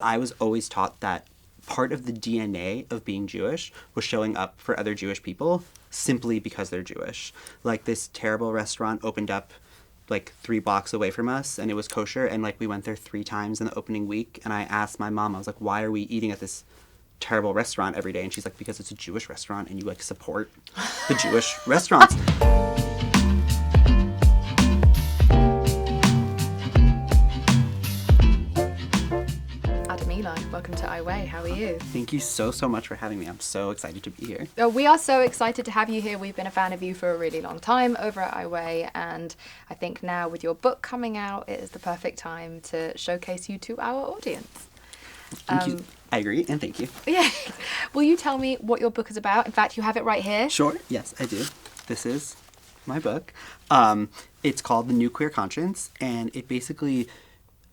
I was always taught that part of the DNA of being Jewish was showing up for other Jewish people simply because they're Jewish. Like, this terrible restaurant opened up like 3 blocks away from us, and it was kosher, and like we went there 3 times in the opening week, and I asked my mom, I was like, why are we eating at this terrible restaurant every day? And she's like, because it's a Jewish restaurant and you like support the Jewish restaurants. Adam Eli, welcome to I Weigh. How are you? Thank you so much for having me. I'm so excited to be here. We are so excited to have you here. We've been a fan of you for a really long time over at I Weigh, and I think now with your book coming out, it is the perfect time to showcase you to our audience. Thank you. I agree, and thank you. Yeah. Will you tell me what your book is about? In fact, you have it right here. Sure. Yes, I do. This is my book. It's called The New Queer Conscience, and it basically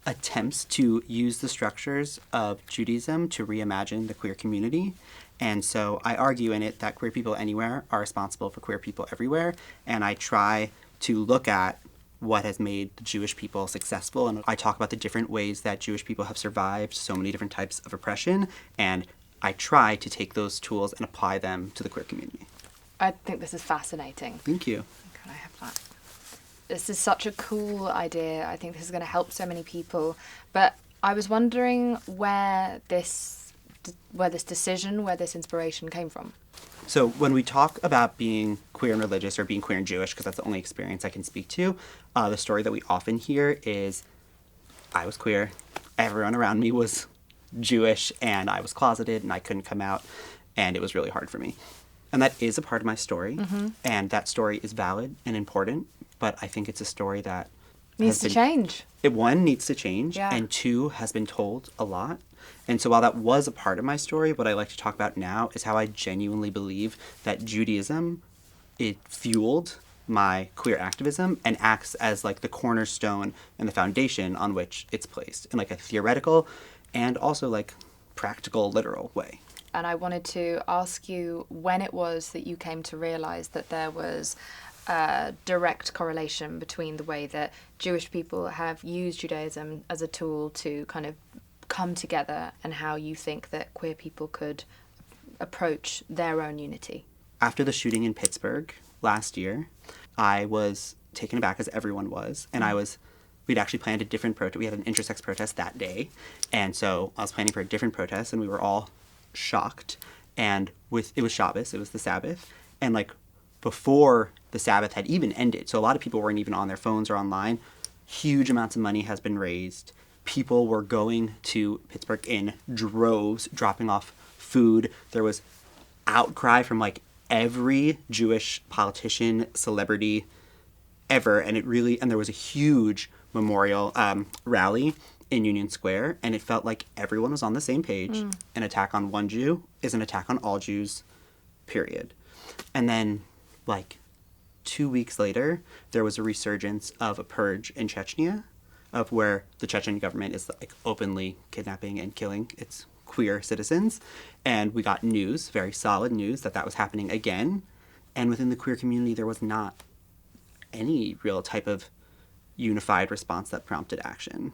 attempts to use the structures of Judaism to reimagine the queer community. And so I argue in it that queer people anywhere are responsible for queer people everywhere, and I try to look at what has made the Jewish people successful, and I talk about the different ways that Jewish people have survived so many different types of oppression, and I try to take those tools and apply them to the queer community. I think this is fascinating. Thank you. Can I have that? This is such a cool idea. I think this is going to help so many people. But I was wondering where this decision, where this inspiration came from. So when we talk about being queer and religious, or being queer and Jewish, because that's the only experience I can speak to, the story that we often hear is, I was queer, everyone around me was Jewish, and I was closeted, and I couldn't come out, and it was really hard for me. And that is a part of my story, and that story is valid and important, but I think it's a story that Needs to change. One, needs to change, Yeah. and 2, has been told a lot. And so while that was a part of my story, what I like to talk about now is how I genuinely believe that Judaism, it fueled my queer activism and acts as like the cornerstone and the foundation on which it's placed in like a theoretical and also like practical, literal way. And I wanted to ask you when it was that you came to realize that there was a direct correlation between the way that Jewish people have used Judaism as a tool to kind of come together, and how you think that queer people could approach their own unity. After the shooting in Pittsburgh last year, I was taken aback, as everyone was, and we'd actually planned a different protest. We had an intersex protest that day, and so I was planning for a different protest, and we were all shocked. And it was Shabbos, it was the Sabbath, and like before the Sabbath had even ended, so a lot of people weren't even on their phones or online, huge amounts of money has been raised. People were going to Pittsburgh in droves, dropping off food. There was outcry from like every Jewish politician, celebrity ever, and there was a huge memorial rally in Union Square, and it felt like everyone was on the same page. An attack on one Jew is an attack on all Jews, period. And then, like 2 weeks later, there was a resurgence of a purge in Chechnya, of where the Chechen government is like openly kidnapping and killing its queer citizens. And we got news, very solid news, that was happening again. And within the queer community, there was not any real type of unified response that prompted action.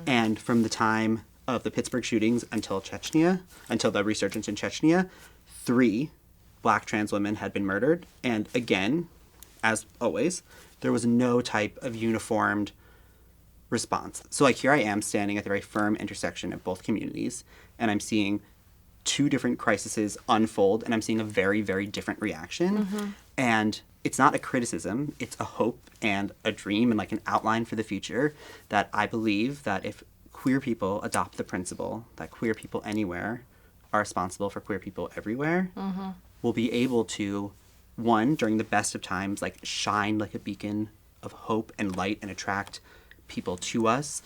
And from the time of the Pittsburgh shootings until the resurgence in Chechnya, 3 Black trans women had been murdered. And again, as always, there was no type of uniformed response. So like here I am standing at the very firm intersection of both communities, and I'm seeing 2 different crises unfold, and I'm seeing a very, very different reaction. And it's not a criticism, it's a hope and a dream and like an outline for the future, that I believe that if queer people adopt the principle that queer people anywhere are responsible for queer people everywhere, we'll be able to, one, during the best of times, like shine like a beacon of hope and light and attract people to us,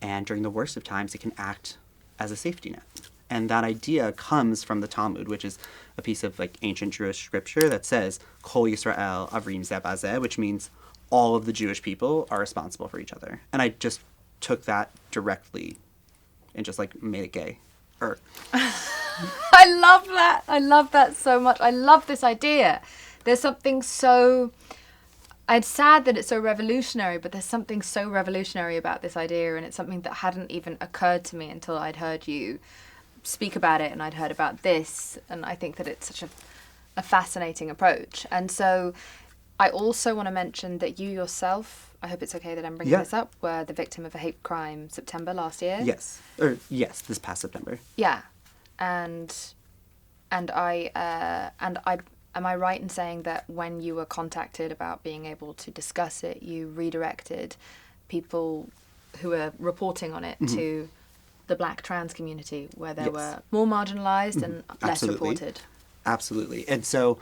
and during the worst of times it can act as a safety net. And that idea comes from the Talmud, which is a piece of like ancient Jewish scripture that says Kol Yisrael Avrim Zeh Bazeh, which means all of the Jewish people are responsible for each other. And I just took that directly and just like made it gay. I love that. I love that so much. I love this idea. There's something so It's sad that it's so revolutionary, but there's something so revolutionary about this idea, and it's something that hadn't even occurred to me until I'd heard you speak about it and I'd heard about this, and I think that it's such a fascinating approach. And so I also want to mention that you yourself, I hope it's okay that I'm bringing this up, were the victim of a hate crime September last year. Yes, this past September. Yeah, and I am I right in saying that when you were contacted about being able to discuss it, you redirected people who were reporting on it to the Black trans community, where they were more marginalised and less reported? Absolutely. And so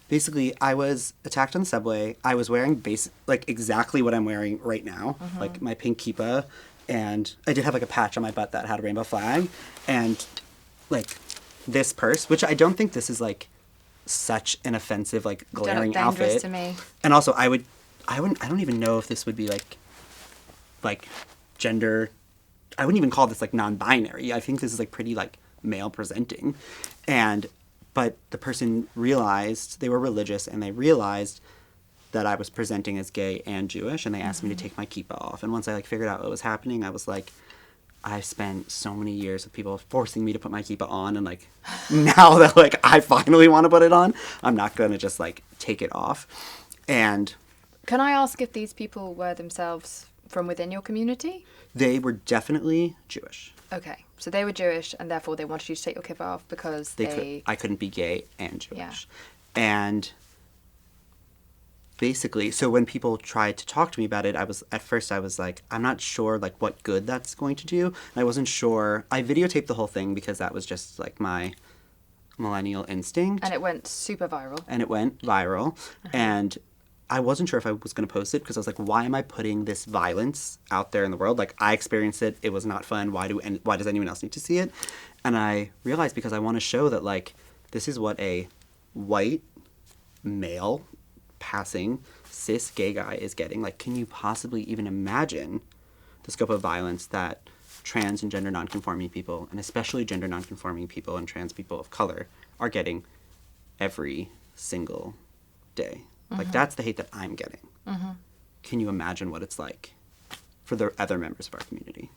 basically I was attacked on the subway. I was wearing exactly what I'm wearing right now, like my pink kippah, and I did have like a patch on my butt that had a rainbow flag, and like this purse, which I don't think this is like such an offensive, like glaring outfit. To me. And also I don't even know if this would be like gender, I wouldn't even call this like non-binary. I think this is like pretty like male presenting. But the person realized, they were religious, and they realized that I was presenting as gay and Jewish, and they asked me to take my kippah off. And once I like figured out what was happening, I was like, I've spent so many years with people forcing me to put my kippah on, and like now that like I finally want to put it on, I'm not going to just like take it off. And can I ask if these people were themselves from within your community? They were definitely Jewish. Okay, so they were Jewish, and therefore they wanted you to take your kippah off because I couldn't be gay and Jewish. Yeah. And basically, so when people tried to talk to me about it, at first I was like, I'm not sure like what good that's going to do. And I wasn't sure. I videotaped the whole thing because that was just like my millennial instinct. And it went super viral. And I wasn't sure if I was going to post it because I was like, why am I putting this violence out there in the world? Like, I experienced it. It was not fun. Why does anyone else need to see it? And I realized because I want to show that, like, this is what a white male passing cis gay guy is getting. Like, can you possibly even imagine the scope of violence that trans and gender nonconforming people, and especially gender nonconforming people and trans people of color, are getting every single day? Like, that's the hate that I'm getting. Can you imagine what it's like for the other members of our community?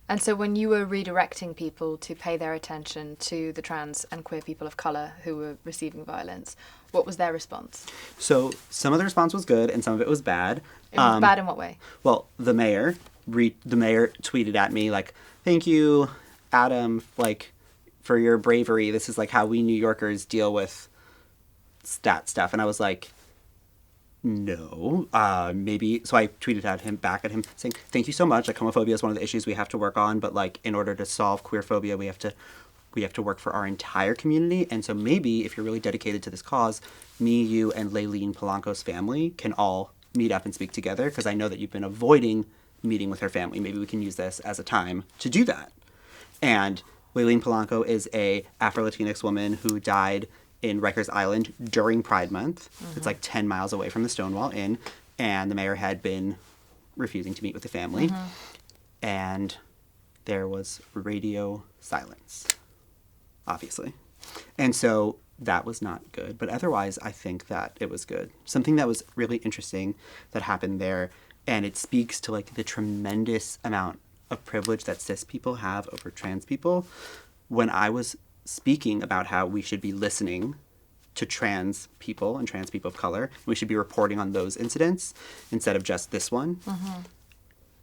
And so when you were redirecting people to pay their attention to the trans and queer people of colour who were receiving violence, what was their response? So some of the response was good and some of it was bad. It was bad in what way? Well, the mayor tweeted at me, like, thank you, Adam, like, for your bravery. This is, like, how we New Yorkers deal with stat stuff. And I was like, no, maybe. So I tweeted back at him saying, thank you so much. Like, homophobia is one of the issues we have to work on, but like, in order to solve queerphobia, we have to work for our entire community. And so maybe if you're really dedicated to this cause, me, you, and Layleen Polanco's family can all meet up and speak together, because I know that you've been avoiding meeting with her family. Maybe we can use this as a time to do that. And Layleen Polanco is a Afro-Latinx woman who died in Rikers Island during Pride Month. It's like 10 miles away from the Stonewall Inn, and the mayor had been refusing to meet with the family. And there was radio silence, obviously. And so that was not good, but otherwise I think that it was good. Something that was really interesting that happened there, and it speaks to like the tremendous amount of privilege that cis people have over trans people. When I was speaking about how we should be listening to trans people and trans people of color, we should be reporting on those incidents instead of just this one.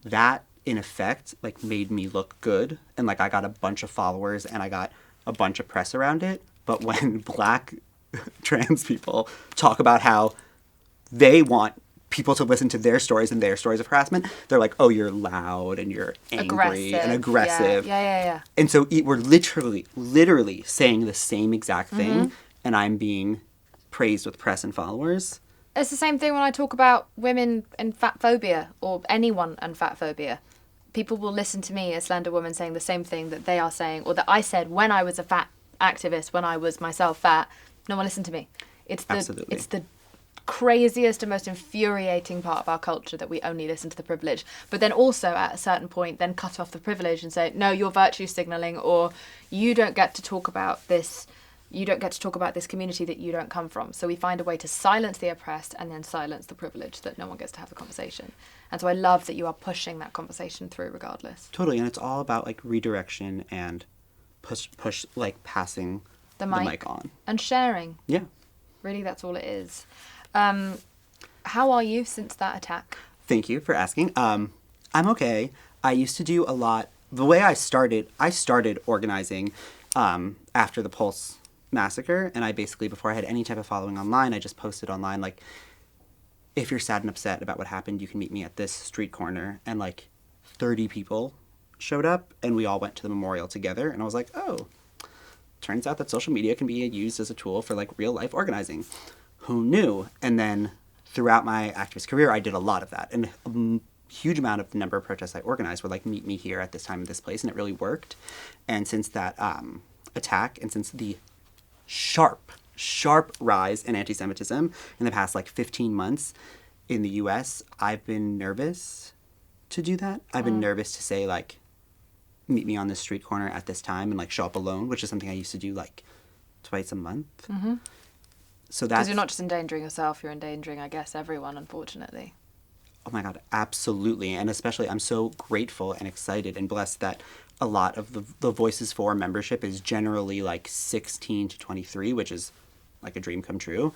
That, in effect, like, made me look good, and like I got a bunch of followers and I got a bunch of press around it. But when Black trans people talk about how they want people to listen to their stories and their stories of harassment, they're like, oh, you're loud and you're angry and aggressive. Yeah. And so we're literally saying the same exact thing, and I'm being praised with press and followers. It's the same thing when I talk about women and fat phobia, or anyone and fat phobia. People will listen to me, a slender woman, saying the same thing that they are saying, or that I said when I was a fat activist, when I was myself fat. No one listened to me. It's the craziest and most infuriating part of our culture that we only listen to the privilege, but then also at a certain point then cut off the privilege and say, no, you're virtue signaling, or you don't get to talk about this you don't get to talk about this community that you don't come from. So we find a way to silence the oppressed and then silence the privileged, that no one gets to have the conversation. And so I love that you are pushing that conversation through regardless. Totally. And it's all about like redirection and push like passing the mic on. And sharing. Yeah. Really, that's all it is. How are you since that attack? Thank you for asking. I'm okay. I used to do a lot. The way I started organizing after the Pulse massacre, and I basically, before I had any type of following online, I just posted online, like, if you're sad and upset about what happened, you can meet me at this street corner. And like 30 people showed up, and we all went to the memorial together. And I was like, oh, turns out that social media can be used as a tool for like real life organizing. Who knew? And then throughout my activist career, I did a lot of that. And a huge amount of the number of protests I organized were like, meet me here at this time in this place. And it really worked. And since that attack, and since the sharp rise in anti-Semitism in the past like 15 months in the US, I've been nervous to do that. I've been nervous to say like, meet me on this street corner at this time and like show up alone, which is something I used to do like twice a month. Mm-hmm. So that's... Because you're not just endangering yourself, you're endangering, I guess, everyone, unfortunately. Oh my God, absolutely. And especially I'm so grateful and excited and blessed that a lot of the Voices for membership is generally like 16 to 23, which is like a dream come true.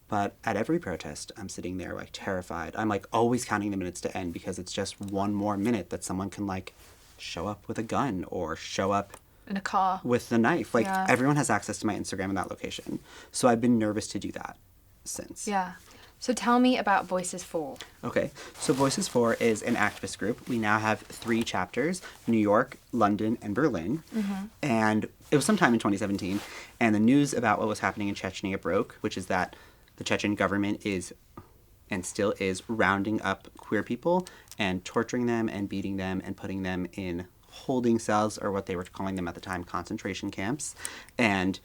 But at every protest, I'm sitting there like terrified. I'm like always counting the minutes to end because it's just one more minute that someone can like show up with a gun or show up in a car with the knife. Like everyone has access to my Instagram in that location. So I've been nervous to do that since. Yeah. So tell me about Voices for. Okay, so Voices for is an activist group. We now have 3 chapters, New York, London, and Berlin. Mm-hmm. And it was sometime in 2017, and the news about what was happening in Chechnya broke, which is that the Chechen government is, and still is, rounding up queer people and torturing them and beating them and putting them in holding cells, or what they were calling them at the time, concentration camps, and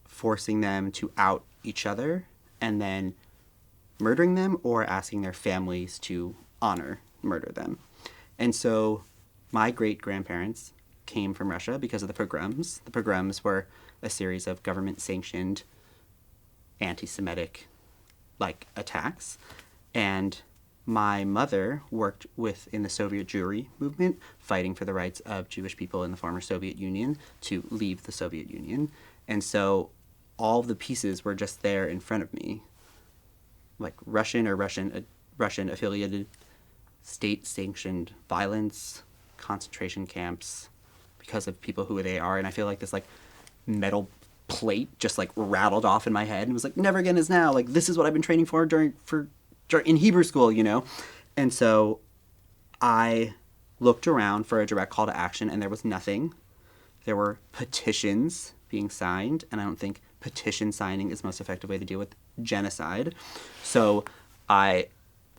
forcing them to out each other, and then murdering them or asking their families to murder them. And so my great-grandparents came from Russia because of the pogroms. The pogroms were a series of government-sanctioned anti-Semitic attacks. And my mother worked in the Soviet Jewry movement, fighting for the rights of Jewish people in the former Soviet Union to leave the Soviet Union. And so all of the pieces were just there in front of me. Like Russian affiliated state-sanctioned violence, concentration camps, because of people who they are. And I feel like this metal plate just rattled off in my head and was like, never again is now. Like, this is what I've been training for in Hebrew school, you know? And so I looked around for a direct call to action, and there was nothing. There were petitions being signed, and I don't think petition signing is the most effective way to deal with genocide. So I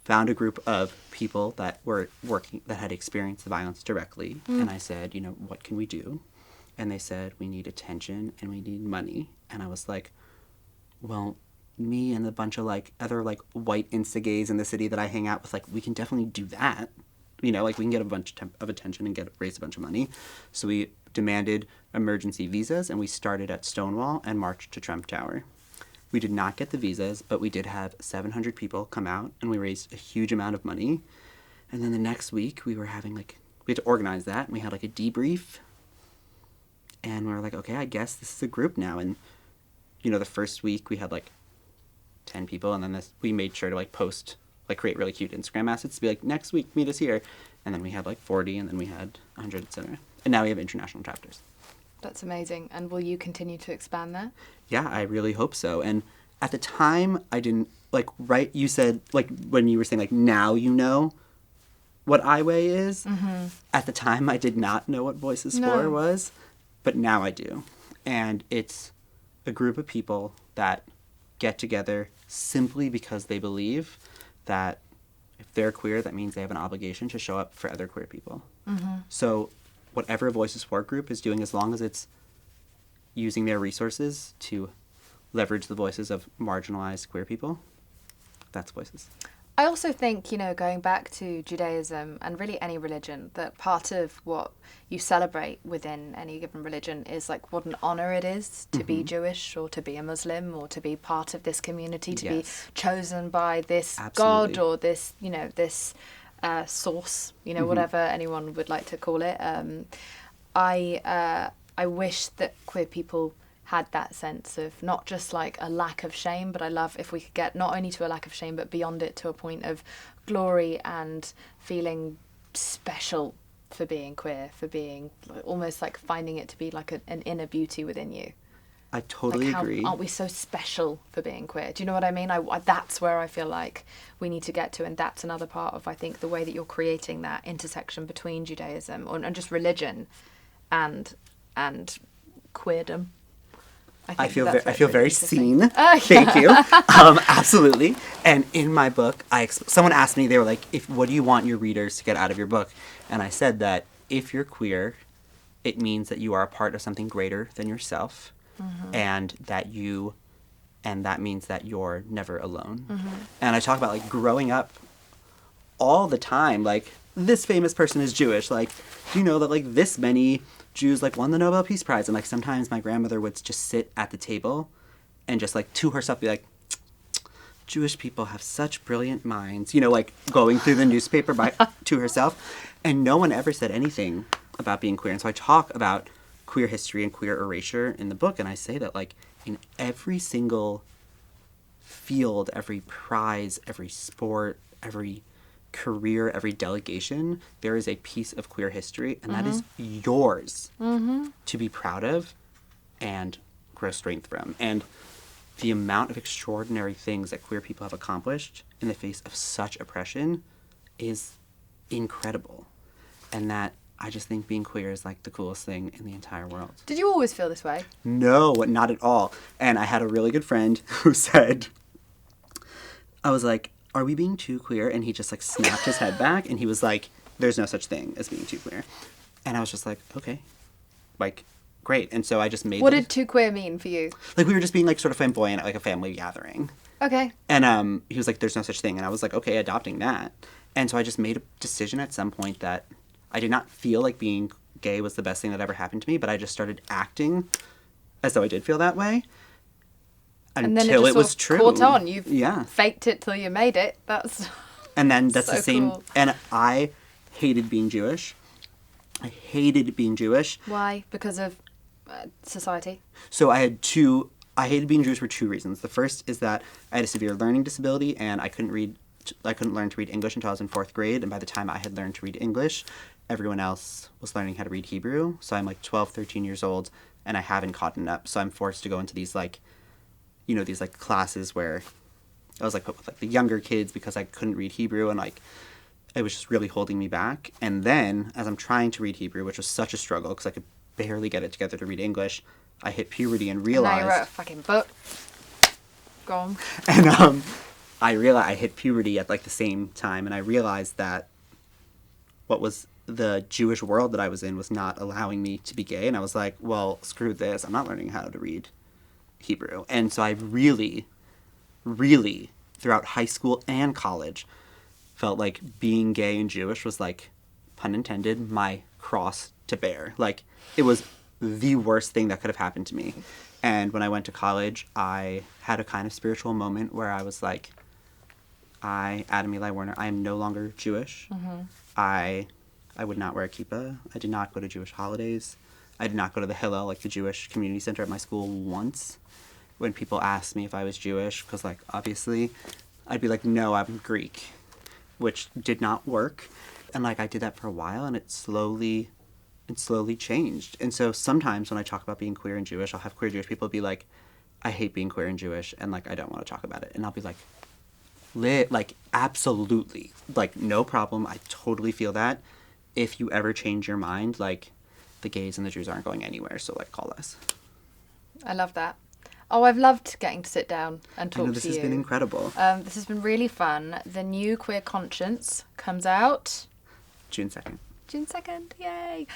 found a group of people that were working, that had experienced the violence directly, and I said, what can we do? And they said, we need attention and we need money. And I was like, well, me and a bunch of other white insta-gays in the city that I hang out with, we can definitely do that. We can get a bunch of attention and raise a bunch of money. So we demanded emergency visas, and we started at Stonewall and marched to Trump Tower. We did not get the visas, but we did have 700 people come out, and we raised a huge amount of money. And then the next week, we were having we had to organize that, and we had a debrief. And we were like, okay, I guess this is a group now. And, the first week we had 10 people, and then we made sure to post, create really cute Instagram assets to be next week, meet us here. And then we had 40, and then we had 100, etc. And now we have international chapters. That's amazing. And will you continue to expand that? Yeah, I really hope so. And at the time, I didn't, you said, when you were saying, now you know what iWay is. Mm-hmm. At the time, I did not know what Voices for was, but now I do. And it's a group of people that get together simply because they believe that if they're queer, that means they have an obligation to show up for other queer people. Mm-hmm. So whatever Voices for group is doing, as long as it's using their resources to leverage the voices of marginalized queer people, that's Voices. I also think, going back to Judaism and really any religion, that part of what you celebrate within any given religion is like what an honor it is to be Jewish or to be a Muslim or to be part of this community, to be chosen by this God or this, this source, whatever anyone would like to call it. I wish that queer people had that sense of not just like a lack of shame, but I love if we could get not only to a lack of shame, but beyond it to a point of glory and feeling special for being queer, for being almost like finding it to be like an inner beauty within you. I totally agree. Aren't we so special for being queer? Do you know what I mean? That's where I feel like we need to get to, and that's another part of, I think, the way that you're creating that intersection between Judaism and just religion and queerdom. I feel very seen. Thank you. Absolutely. And in my book, someone asked me, they were like, what do you want your readers to get out of your book? And I said that if you're queer, it means that you are a part of something greater than yourself, and that means that you're never alone. And I talk about like growing up all the time, like this famous person is Jewish. Like, do you know that like this many Jews like won the Nobel Peace Prize? And like sometimes my grandmother would just sit at the table and just like to herself be like, Jewish people have such brilliant minds, like going through the newspaper to herself. And no one ever said anything about being queer. And so I talk about queer history and queer erasure in the book. And I say that like in every single field, every prize, every sport, every career, every delegation, there is a piece of queer history, and that is yours to be proud of and grow strength from. And the amount of extraordinary things that queer people have accomplished in the face of such oppression is incredible. And that I just think being queer is like the coolest thing in the entire world. Did you always feel this way? No, not at all. And I had a really good friend who said, I was like, are we being too queer? And he just like snapped his head back and he was like, there's no such thing as being too queer. And I was just like, okay, like, great. And so I just made What did too queer mean for you? Like we were just being like sort of flamboyant at like a family gathering. Okay. And he was like, there's no such thing. And I was like, okay, adopting that. And so I just made a decision at some point that I did not feel like being gay was the best thing that ever happened to me, but I just started acting as though I did feel that way. Until it was true. Caught on. You've faked it till you made it. And then that's so the same. Cool. And I hated being Jewish. I hated being Jewish. Why? Because of society? So I hated being Jewish for two reasons. The first is that I had a severe learning disability and I couldn't learn to read English until I was in 4th grade. And by the time I had learned to read English, everyone else was learning how to read Hebrew. So I'm like 12, 13 years old and I haven't caught up. So I'm forced to go into these these like classes where I was like put with like the younger kids because I couldn't read Hebrew, and like it was just really holding me back. And then as I'm trying to read Hebrew, which was such a struggle because I could barely get it together to read English, I hit puberty and realized. And now you wrote a fucking book. Go on. And I realized I hit puberty at like the same time, and I realized that what was the Jewish world that I was in was not allowing me to be gay, and I was like, well, screw this, I'm not learning how to read Hebrew. And so I really, really, throughout high school and college, felt like being gay and Jewish was like, pun intended, my cross to bear. Like, it was the worst thing that could have happened to me. And when I went to college, I had a kind of spiritual moment where I was like, Adam Eli Werner, I am no longer Jewish. I would not wear a kippah. I did not go to Jewish holidays. I did not go to the Hillel, like the Jewish community center at my school, once. When people asked me if I was Jewish, because like obviously I'd be like, no, I'm Greek, which did not work. And like I did that for a while, and it slowly changed. And so sometimes when I talk about being queer and Jewish, I'll have queer Jewish people be like, I hate being queer and Jewish, and like I don't want to talk about it. And I'll be like, absolutely, like no problem. I totally feel that. If you ever change your mind, like the gays and the Jews aren't going anywhere, so like call us. I love that. Oh, I've loved getting to sit down and talk to you. This has been incredible. This has been really fun. The new Queer Conscience comes out June 2nd. June 2nd, yay.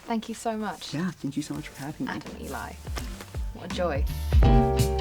Thank you so much. Yeah, thank you so much for having me. Adam Eli. What a joy.